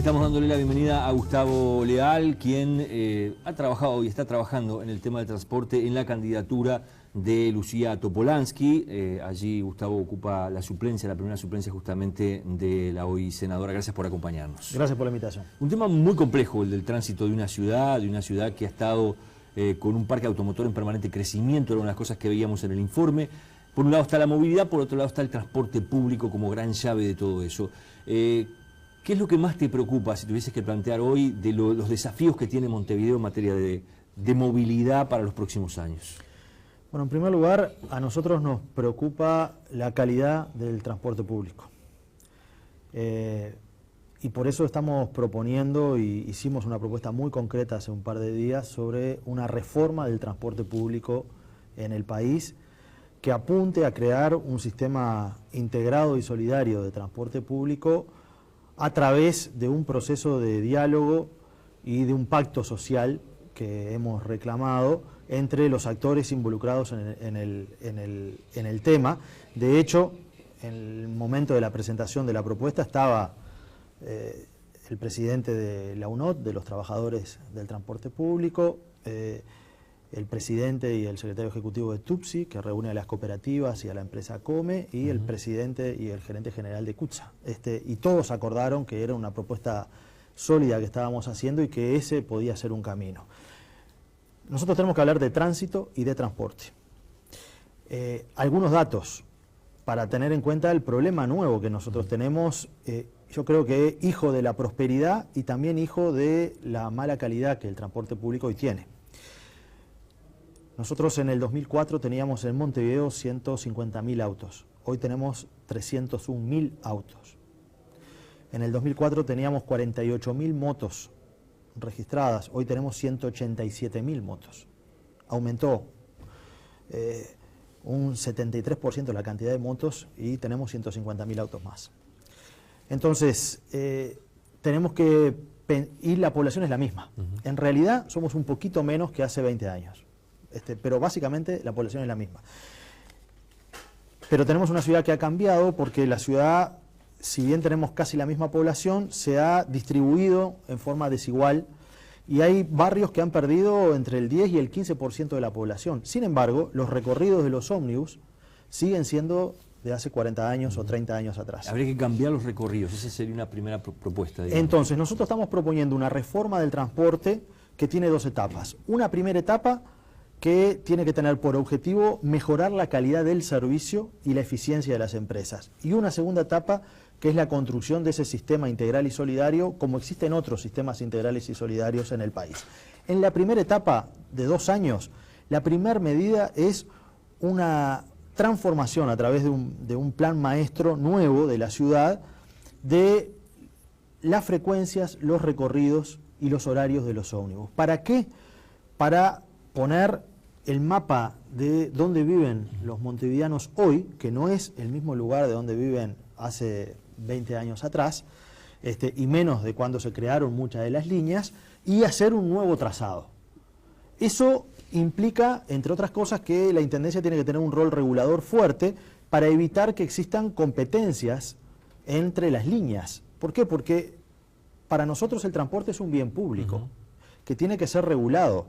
Estamos dándole la bienvenida a Gustavo Leal, quien ha trabajado y está trabajando en el tema del transporte en la candidatura de Lucía Topolansky. Allí Gustavo ocupa la suplencia, la primera suplencia justamente de la hoy senadora. Gracias por acompañarnos. Gracias por la invitación. Un tema muy complejo, el del tránsito de una ciudad que ha estado con un parque automotor en permanente crecimiento, era una de las cosas que veíamos en el informe. Por un lado está la movilidad, por otro lado está el transporte público como gran llave de todo eso. ¿Qué es lo que más te preocupa, si tuvieses que plantear hoy, de los desafíos que tiene Montevideo en materia de movilidad para los próximos años? Bueno, en primer lugar, a nosotros nos preocupa la calidad del transporte público. Y por eso estamos proponiendo, y hicimos una propuesta muy concreta hace un par de días, sobre una reforma del transporte público en el país, que apunte a crear un sistema integrado y solidario de transporte público a través de un proceso de diálogo y de un pacto social que hemos reclamado entre los actores involucrados en el tema. De hecho, en el momento de la presentación de la propuesta estaba el presidente de la UNOT, de los trabajadores del transporte público, el presidente y el secretario ejecutivo de TUPSI, que reúne a las cooperativas y a la empresa COME, y el presidente y el gerente general de CUTSA. Y todos acordaron que era una propuesta sólida que estábamos haciendo y que ese podía ser un camino. Nosotros tenemos que hablar de tránsito y de transporte. Algunos datos para tener en cuenta el problema nuevo que nosotros tenemos, yo creo que hijo de la prosperidad y también hijo de la mala calidad que el transporte público hoy tiene. Nosotros en el 2004 teníamos en Montevideo 150.000 autos, hoy tenemos 301.000 autos. En el 2004 teníamos 48.000 motos registradas, hoy tenemos 187.000 motos. Aumentó un 73% la cantidad de motos y tenemos 150.000 autos más. Entonces, tenemos que... y la población es la misma. En realidad somos un poquito menos que hace 20 años. Pero básicamente la población es la misma. Pero tenemos una ciudad que ha cambiado porque la ciudad, si bien tenemos casi la misma población, se ha distribuido en forma desigual y hay barrios que han perdido entre el 10 y el 15% de la población. Sin embargo, los recorridos de los ómnibus siguen siendo de hace 40 años o 30 años atrás. Habría que cambiar los recorridos, esa sería una primera propuesta. Digamos. Entonces, nosotros estamos proponiendo una reforma del transporte que tiene dos etapas. Una primera etapa que tiene que tener por objetivo mejorar la calidad del servicio y la eficiencia de las empresas. Y una segunda etapa que es la construcción de ese sistema integral y solidario, como existen otros sistemas integrales y solidarios en el país. En la primera etapa de 2 años, la primera medida es una transformación a través de un plan maestro nuevo de la ciudad de las frecuencias, los recorridos y los horarios de los ómnibus. ¿Para qué? Para poner el mapa de dónde viven los montevideanos hoy, que no es el mismo lugar de donde viven hace 20 años atrás, y menos de cuando se crearon muchas de las líneas, y hacer un nuevo trazado. Eso implica, entre otras cosas, que la Intendencia tiene que tener un rol regulador fuerte para evitar que existan competencias entre las líneas. ¿Por qué? Porque para nosotros el transporte es un bien público, que tiene que ser regulado.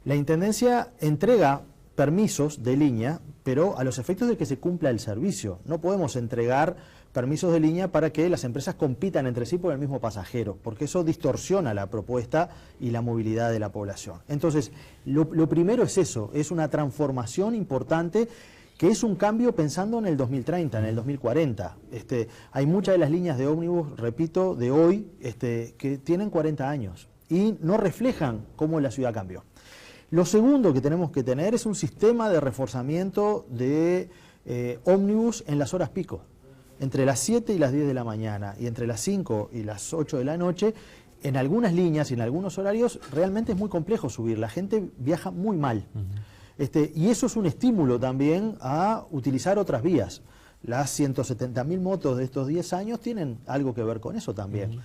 La Intendencia entrega permisos de línea, pero a los efectos de que se cumpla el servicio. No podemos entregar permisos de línea para que las empresas compitan entre sí por el mismo pasajero, porque eso distorsiona la propuesta y la movilidad de la población. Entonces, lo primero es eso, es una transformación importante que es un cambio pensando en el 2030, en el 2040. Hay muchas de las líneas de ómnibus, repito, de hoy, que tienen 40 años y no reflejan cómo la ciudad cambió. Lo segundo que tenemos que tener es un sistema de reforzamiento de ómnibus en las horas pico. Entre las 7 y las 10 de la mañana y entre las 5 y las 8 de la noche, en algunas líneas y en algunos horarios realmente es muy complejo subir. La gente viaja muy mal. Y eso es un estímulo también a utilizar otras vías. Las 170.000 motos de estos 10 años tienen algo que ver con eso también.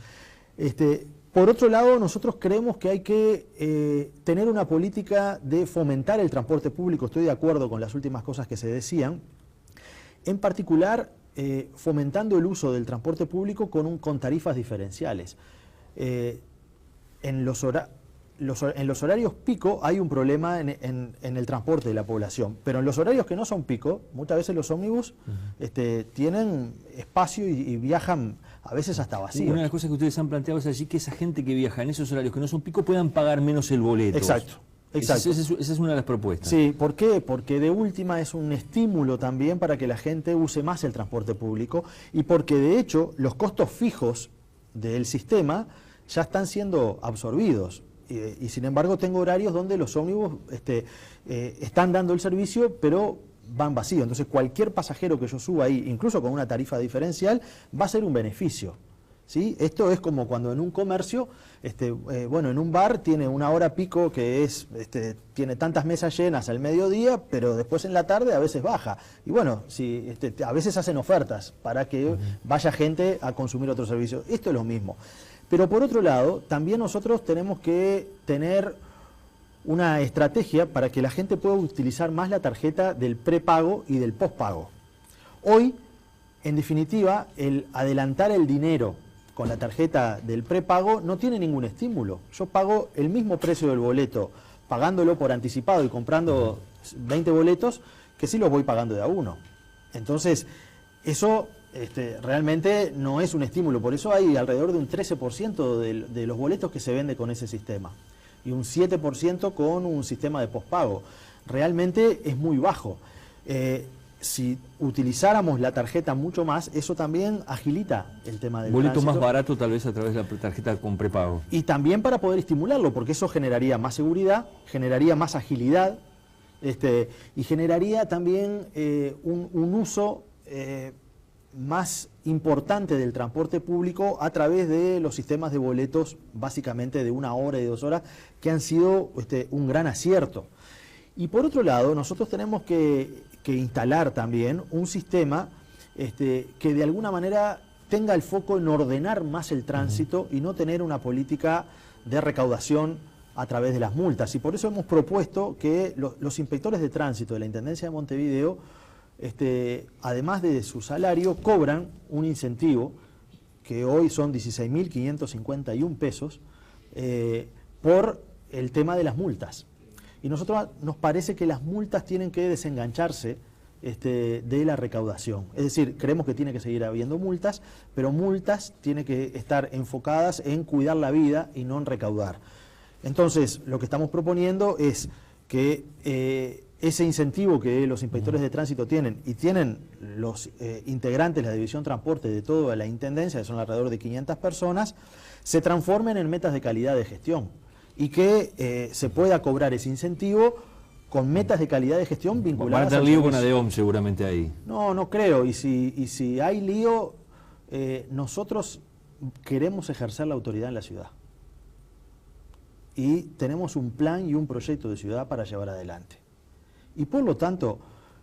Por otro lado, nosotros creemos que hay que tener una política de fomentar el transporte público. Estoy de acuerdo con las últimas cosas que se decían. En particular, fomentando el uso del transporte público con tarifas diferenciales. en los horarios pico hay un problema en el transporte de la población, pero en los horarios que no son pico, muchas veces los ómnibus tienen espacio y viajan a veces hasta vacíos. Una de las cosas que ustedes han planteado es allí que esa gente que viaja en esos horarios que no son pico puedan pagar menos el boleto. Exacto. Exacto. Esa es una de las propuestas. Sí, ¿por qué? Porque de última es un estímulo también para que la gente use más el transporte público y porque de hecho los costos fijos del sistema ya están siendo absorbidos. Y sin embargo tengo horarios donde los ómnibus están dando el servicio, pero van vacíos. Entonces cualquier pasajero que yo suba ahí, incluso con una tarifa diferencial, va a ser un beneficio. ¿Sí? Esto es como cuando en un comercio, en un bar tiene una hora pico que tiene tantas mesas llenas al mediodía, pero después en la tarde a veces baja. Y bueno, a veces hacen ofertas para que vaya gente a consumir otro servicio. Esto es lo mismo. Pero por otro lado, también nosotros tenemos que tener una estrategia para que la gente pueda utilizar más la tarjeta del prepago y del postpago. Hoy, en definitiva, el adelantar el dinero con la tarjeta del prepago no tiene ningún estímulo. Yo pago el mismo precio del boleto pagándolo por anticipado y comprando 20 boletos que si los voy pagando de a uno. Entonces, eso realmente no es un estímulo. Por eso hay alrededor de un 13% de los boletos que se vende con ese sistema y un 7% con un sistema de postpago. Realmente es muy bajo. Si utilizáramos la tarjeta mucho más, eso también agilita el tema del boleto tránsito. Más barato tal vez a través de la tarjeta con prepago. Y también para poder estimularlo, porque eso generaría más seguridad, generaría más agilidad y generaría también un uso más importante del transporte público a través de los sistemas de boletos básicamente de 1 hora y 2 horas que han sido un gran acierto. Y por otro lado, nosotros tenemos que instalar también un sistema que de alguna manera tenga el foco en ordenar más el tránsito y no tener una política de recaudación a través de las multas. Y por eso hemos propuesto que los inspectores de tránsito de la Intendencia de Montevideo, además de su salario, cobran un incentivo, que hoy son 16.551 pesos, por el tema de las multas. Y nosotros nos parece que las multas tienen que desengancharse de la recaudación. Es decir, creemos que tiene que seguir habiendo multas, pero multas tienen que estar enfocadas en cuidar la vida y no en recaudar. Entonces, lo que estamos proponiendo es que ese incentivo que los inspectores de tránsito tienen y tienen los integrantes de la División Transporte de toda la Intendencia, que son alrededor de 500 personas, se transformen en metas de calidad de gestión y que se pueda cobrar ese incentivo con metas de calidad de gestión vinculadas al lío con ADEOM seguramente ahí. No creo. Y si hay lío, nosotros queremos ejercer la autoridad en la ciudad. Y tenemos un plan y un proyecto de ciudad para llevar adelante. Y por lo tanto,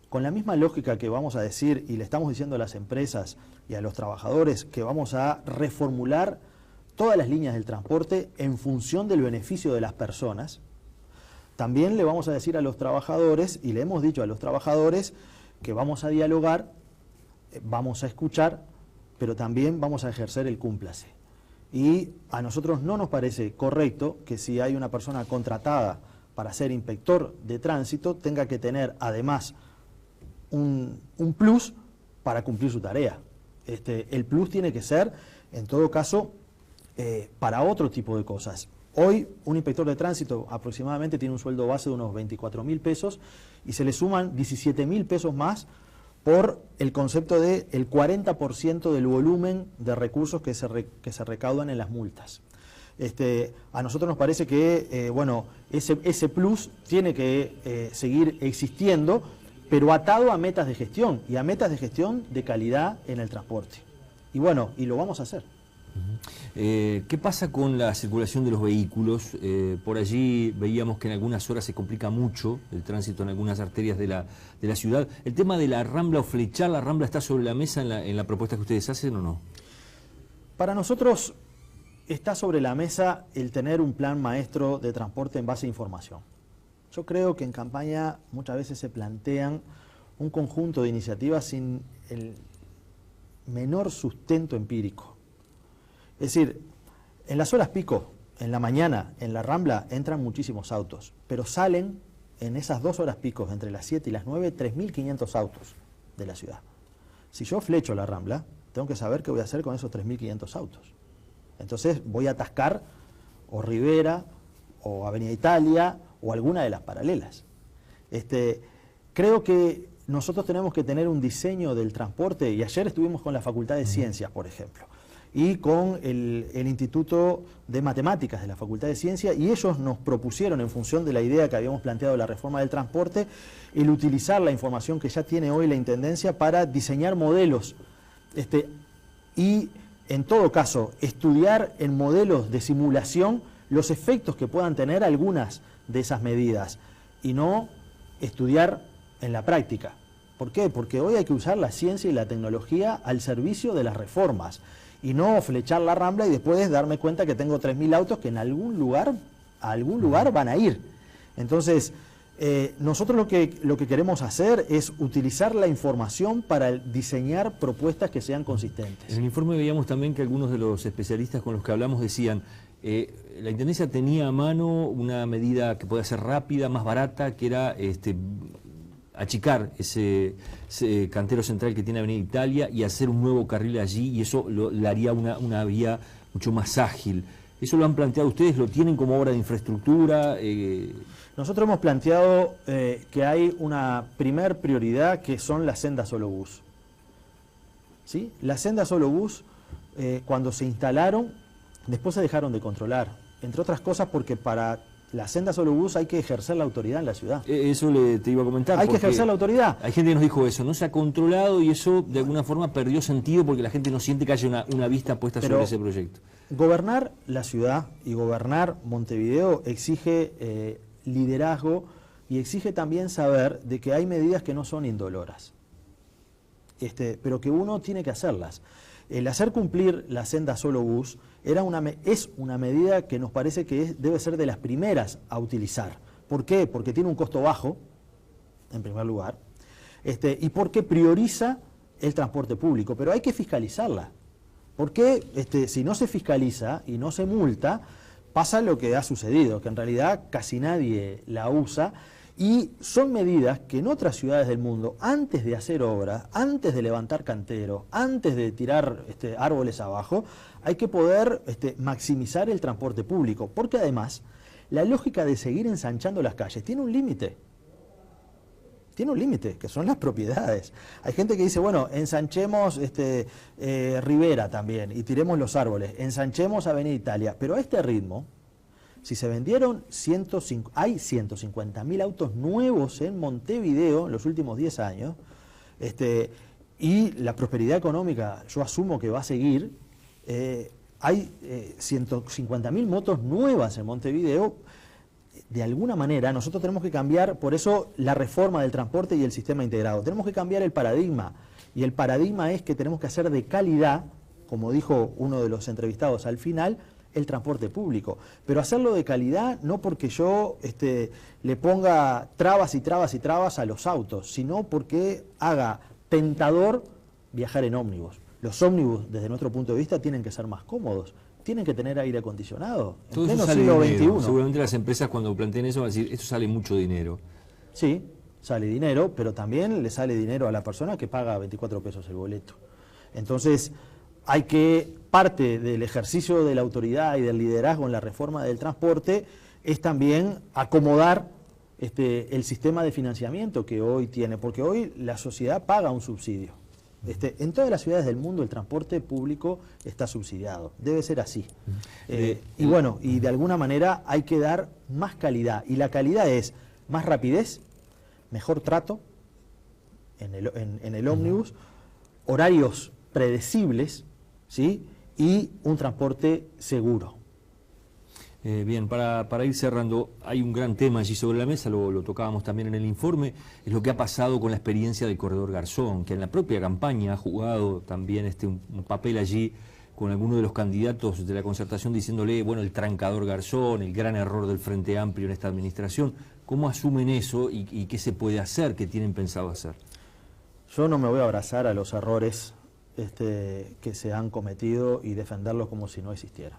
con la misma lógica que vamos a decir y le estamos diciendo a las empresas y a los trabajadores que vamos a reformular todas las líneas del transporte en función del beneficio de las personas, también le vamos a decir a los trabajadores, y le hemos dicho a los trabajadores, que vamos a dialogar, vamos a escuchar, pero también vamos a ejercer el cúmplase. Y a nosotros no nos parece correcto que si hay una persona contratada para ser inspector de tránsito, tenga que tener además un plus para cumplir su tarea. El plus tiene que ser, en todo caso, para otro tipo de cosas. Hoy un inspector de tránsito aproximadamente tiene un sueldo base de unos 24.000 pesos y se le suman 17.000 pesos más por el concepto del 40% del volumen de recursos que se recaudan en las multas. A nosotros nos parece que ese plus tiene que seguir existiendo, pero atado a metas de gestión y a metas de gestión de calidad en el transporte. Y lo vamos a hacer. ¿Qué pasa con la circulación de los vehículos? Por allí veíamos que en algunas horas se complica mucho el tránsito en algunas arterias de la ciudad. ¿El tema de la Rambla o flechar la Rambla está sobre la mesa en la propuesta que ustedes hacen o no? Para nosotros está sobre la mesa el tener un plan maestro de transporte en base a información. Yo creo que en campaña muchas veces se plantean un conjunto de iniciativas sin el menor sustento empírico. Es decir, En las horas pico, en la mañana, en la Rambla, entran muchísimos autos, pero salen en esas 2 horas picos, entre las 7 y las 9, 3.500 autos de la ciudad. Si yo flecho la Rambla, tengo que saber qué voy a hacer con esos 3.500 autos. Entonces voy a atascar o Rivera, o Avenida Italia, o alguna de las paralelas. Creo que nosotros tenemos que tener un diseño del transporte, y ayer estuvimos con la Facultad de Ciencias, por ejemplo, y con el Instituto de Matemáticas de la Facultad de Ciencias, y ellos nos propusieron, en función de la idea que habíamos planteado de la reforma del transporte, el utilizar la información que ya tiene hoy la Intendencia para diseñar modelos, y en todo caso estudiar en modelos de simulación los efectos que puedan tener algunas de esas medidas, y no estudiar en la práctica. ¿Por qué? Porque hoy hay que usar la ciencia y la tecnología al servicio de las reformas, y no flechar la Rambla y después darme cuenta que tengo 3.000 autos que en a algún lugar van a ir. Entonces, nosotros lo que queremos hacer es utilizar la información para diseñar propuestas que sean consistentes. En el informe veíamos también que algunos de los especialistas con los que hablamos decían la Intendencia tenía a mano una medida que podía ser rápida, más barata, que era achicar ese cantero central que tiene Avenida Italia y hacer un nuevo carril allí, y eso le haría una vía mucho más ágil. ¿Eso lo han planteado ustedes? ¿Lo tienen como obra de infraestructura? Nosotros hemos planteado que hay una primer prioridad, que son las sendas solo bus. ¿Sí? Las sendas solo bus, cuando se instalaron, después se dejaron de controlar, entre otras cosas porque para la senda solo bus hay que ejercer la autoridad en la ciudad. Eso te iba a comentar. Hay que ejercer la autoridad. Hay gente que nos dijo eso, no se ha controlado, y eso de alguna forma perdió sentido porque la gente no siente que haya una vista puesta sobre ese proyecto. Gobernar la ciudad y gobernar Montevideo exige liderazgo, y exige también saber de que hay medidas que no son indoloras, pero que uno tiene que hacerlas. El hacer cumplir la senda solo bus es una medida que nos parece que debe ser de las primeras a utilizar. ¿Por qué? Porque tiene un costo bajo, en primer lugar, y porque prioriza el transporte público, pero hay que fiscalizarla. Porque si no se fiscaliza y no se multa, pasa lo que ha sucedido, que en realidad casi nadie la usa, y son medidas que en otras ciudades del mundo, antes de hacer obras, antes de levantar canteros, antes de tirar árboles abajo, hay que poder maximizar el transporte público, porque además la lógica de seguir ensanchando las calles tiene un límite. Tiene un límite, que son las propiedades. Hay gente que dice, bueno, ensanchemos Rivera también y tiremos los árboles, ensanchemos Avenida Italia, pero a este ritmo, si se vendieron hay 150.000 autos nuevos en Montevideo en los últimos 10 años, y la prosperidad económica yo asumo que va a seguir, hay 150.000 motos nuevas en Montevideo. De alguna manera nosotros tenemos que cambiar, por eso la reforma del transporte y el sistema integrado, tenemos que cambiar el paradigma, y el paradigma es que tenemos que hacer de calidad, como dijo uno de los entrevistados al final, el transporte público, pero hacerlo de calidad no porque yo le ponga trabas y trabas y trabas a los autos, sino porque haga tentador viajar en ómnibus. Los ómnibus, desde nuestro punto de vista, tienen que ser más cómodos, tienen que tener aire acondicionado. Todo eso sale dinero. Seguramente las empresas, cuando planteen eso, van a decir, esto sale mucho dinero. Sí, sale dinero, pero también le sale dinero a la persona que paga 24 pesos el boleto. Entonces, parte del ejercicio de la autoridad y del liderazgo en la reforma del transporte es también acomodar el sistema de financiamiento que hoy tiene, porque hoy la sociedad paga un subsidio. En todas las ciudades del mundo el transporte público está subsidiado, debe ser así. Y de alguna manera hay que dar más calidad, y la calidad es más rapidez, mejor trato en el ómnibus, horarios predecibles, ¿sí? Y un transporte seguro. Bien, para ir cerrando, hay un gran tema allí sobre la mesa, lo tocábamos también en el informe, es lo que ha pasado con la experiencia del corredor Garzón, que en la propia campaña ha jugado también un papel allí con algunos de los candidatos de la concertación diciéndole, bueno, el trancador Garzón, el gran error del Frente Amplio en esta administración. ¿Cómo asumen eso y qué se puede hacer, qué tienen pensado hacer? Yo no me voy a abrazar a los errores que se han cometido y defenderlos como si no existieran.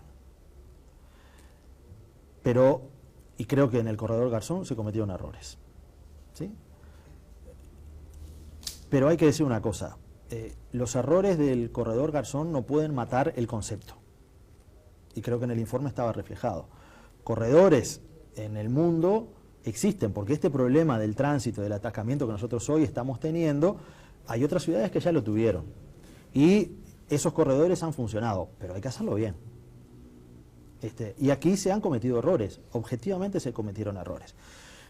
y creo que en el corredor Garzón se cometieron errores, ¿sí? Pero hay que decir una cosa, los errores del corredor Garzón no pueden matar el concepto. Y creo que en el informe estaba reflejado. Corredores en el mundo existen, porque este problema del tránsito, del atascamiento que nosotros hoy estamos teniendo, hay otras ciudades que ya lo tuvieron. Y esos corredores han funcionado, pero hay que hacerlo bien. Y aquí se han cometido errores, objetivamente se cometieron errores.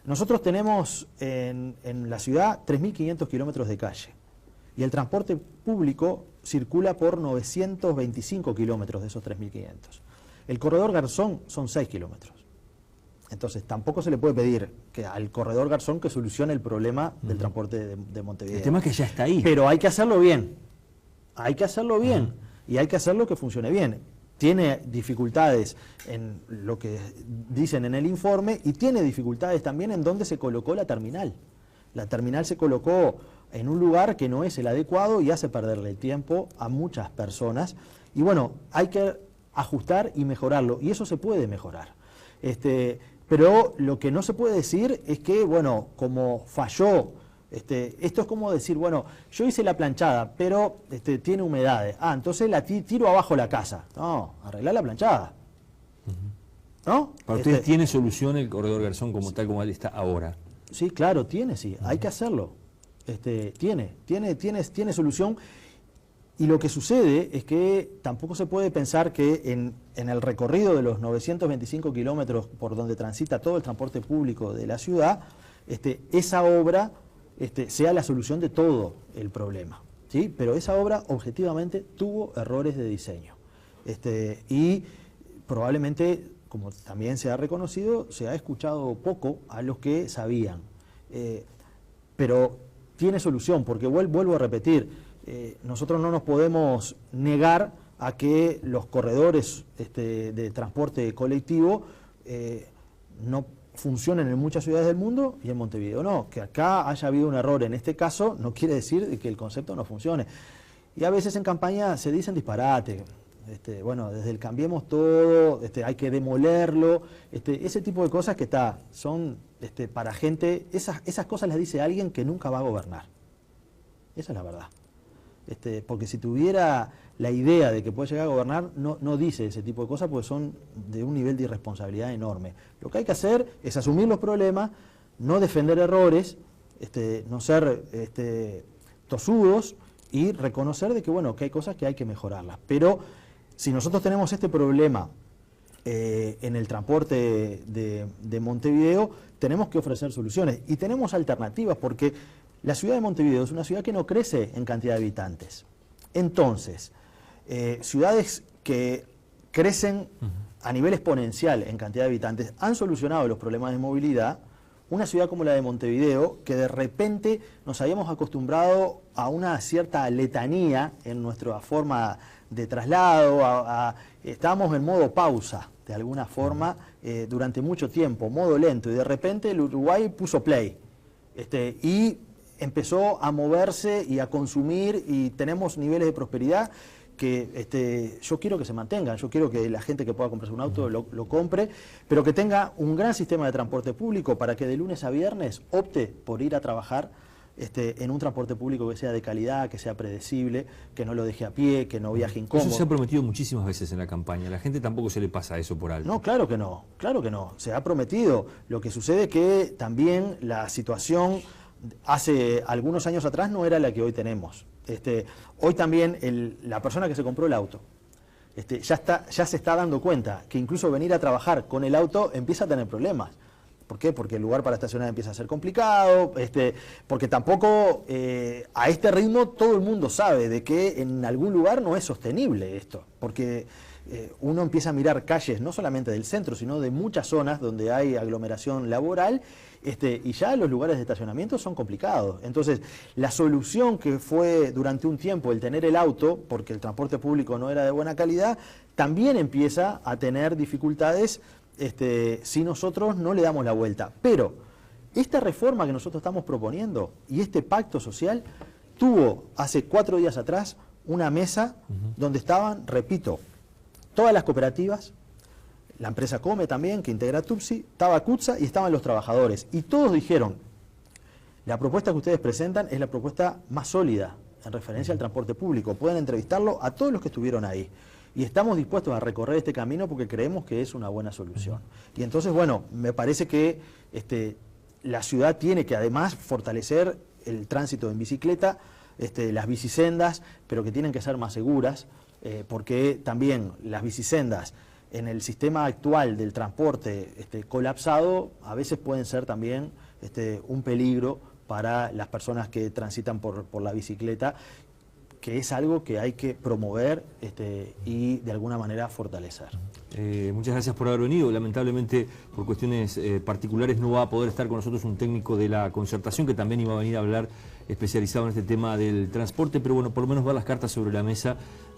Nosotros tenemos en la ciudad 3.500 kilómetros de calle y el transporte público circula por 925 kilómetros de esos 3.500. El corredor Garzón son 6 kilómetros. Entonces tampoco se le puede pedir que al corredor Garzón que solucione el problema del transporte de Montevideo. El tema es que ya está ahí. Pero hay que hacerlo bien. Hay que hacerlo bien y hay que hacerlo que funcione bien. Tiene dificultades en lo que dicen en el informe y tiene dificultades también en donde se colocó la terminal. La terminal se colocó en un lugar que no es el adecuado y hace perderle el tiempo a muchas personas. Y bueno, hay que ajustar y mejorarlo, y eso se puede mejorar. Pero lo que no se puede decir es que, bueno, como falló, esto es como decir, bueno, yo hice la planchada, pero tiene humedades. Entonces la tiro abajo la casa. No, arreglar la planchada. ¿No? ¿Para ustedes tiene solución el corredor Garzón como tal como él está ahora? Sí, claro, tiene, sí. Hay que hacerlo. Tiene solución. Y lo que sucede es que tampoco se puede pensar que en el recorrido de los 925 kilómetros por donde transita todo el transporte público de la ciudad, esa obra sea la solución de todo el problema, ¿sí? Pero esa obra objetivamente tuvo errores de diseño. Y probablemente, como también se ha reconocido, se ha escuchado poco a los que sabían. Pero tiene solución, porque vuelvo a repetir, nosotros no nos podemos negar a que los corredores de transporte colectivo no funcionen en muchas ciudades del mundo y en Montevideo no. Que acá haya habido un error en este caso no quiere decir que el concepto no funcione. Y a veces en campaña se dicen disparates. Bueno, desde el cambiemos todo, hay que demolerlo, ese tipo de cosas que son para gente, esas cosas las dice alguien que nunca va a gobernar. Esa es la verdad. Porque si tuviera la idea de que puede llegar a gobernar, no dice ese tipo de cosas porque son de un nivel de irresponsabilidad enorme. Lo que hay que hacer es asumir los problemas, no defender errores, no ser tosudos y reconocer de que, bueno, que hay cosas que hay que mejorarlas. Pero si nosotros tenemos este problema en el transporte de Montevideo, tenemos que ofrecer soluciones y tenemos alternativas porque la ciudad de Montevideo es una ciudad que no crece en cantidad de habitantes. Entonces, ciudades que crecen a nivel exponencial en cantidad de habitantes han solucionado los problemas de movilidad. Una ciudad como la de Montevideo, que de repente nos habíamos acostumbrado a una cierta letanía en nuestra forma de traslado, estábamos en modo pausa, de alguna forma, durante mucho tiempo, modo lento, y de repente el Uruguay puso play, y empezó a moverse y a consumir, y tenemos niveles de prosperidad que yo quiero que se mantengan. Yo quiero que la gente que pueda comprarse un auto lo compre, pero que tenga un gran sistema de transporte público para que de lunes a viernes opte por ir a trabajar en un transporte público que sea de calidad, que sea predecible, que no lo deje a pie, que no viaje incómodo. Eso se ha prometido muchísimas veces en la campaña. A la gente tampoco se le pasa eso por alto. No, claro que no, claro que no. Se ha prometido. Lo que sucede es que también la situación hace algunos años atrás no era la que hoy tenemos. Hoy también la persona que se compró el auto ya se está dando cuenta que incluso venir a trabajar con el auto empieza a tener problemas. ¿Por qué? Porque el lugar para estacionar empieza a ser complicado, porque tampoco a este ritmo todo el mundo sabe de que en algún lugar no es sostenible esto, porque uno empieza a mirar calles no solamente del centro, sino de muchas zonas donde hay aglomeración laboral, y ya los lugares de estacionamiento son complicados. Entonces, la solución que fue durante un tiempo el tener el auto, porque el transporte público no era de buena calidad, también empieza a tener dificultades si nosotros no le damos la vuelta. Pero esta reforma que nosotros estamos proponiendo y este pacto social tuvo hace 4 días atrás una mesa donde estaban, repito, todas las cooperativas, la empresa Come también, que integra TUPSI, estaba CUTSA y estaban los trabajadores. Y todos dijeron, la propuesta que ustedes presentan es la propuesta más sólida en referencia al transporte público. Pueden entrevistarlo a todos los que estuvieron ahí. Y estamos dispuestos a recorrer este camino porque creemos que es una buena solución. Y entonces, bueno, me parece que la ciudad tiene que además fortalecer el tránsito en bicicleta, las bicisendas, pero que tienen que ser más seguras, porque también las bicisendas en el sistema actual del transporte colapsado a veces pueden ser también un peligro para las personas que transitan por la bicicleta, que es algo que hay que promover y de alguna manera fortalecer. Muchas gracias por haber venido. Lamentablemente, por cuestiones particulares, no va a poder estar con nosotros un técnico de la Concertación, que también iba a venir a hablar especializado en este tema del transporte, pero bueno, por lo menos ver las cartas sobre la mesa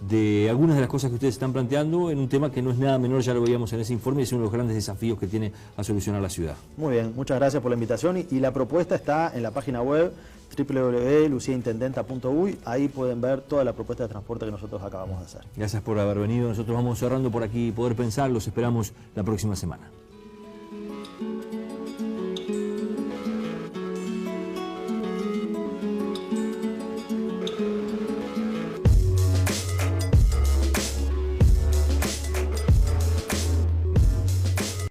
de algunas de las cosas que ustedes están planteando en un tema que no es nada menor, ya lo veíamos en ese informe, y es uno de los grandes desafíos que tiene a solucionar la ciudad. Muy bien, muchas gracias por la invitación y la propuesta está en la página web www.luciaintendenta.uy. Ahí pueden ver toda la propuesta de transporte que nosotros acabamos de hacer. Gracias por haber venido. Nosotros vamos cerrando por aquí Poder Pensar. Los esperamos la próxima semana.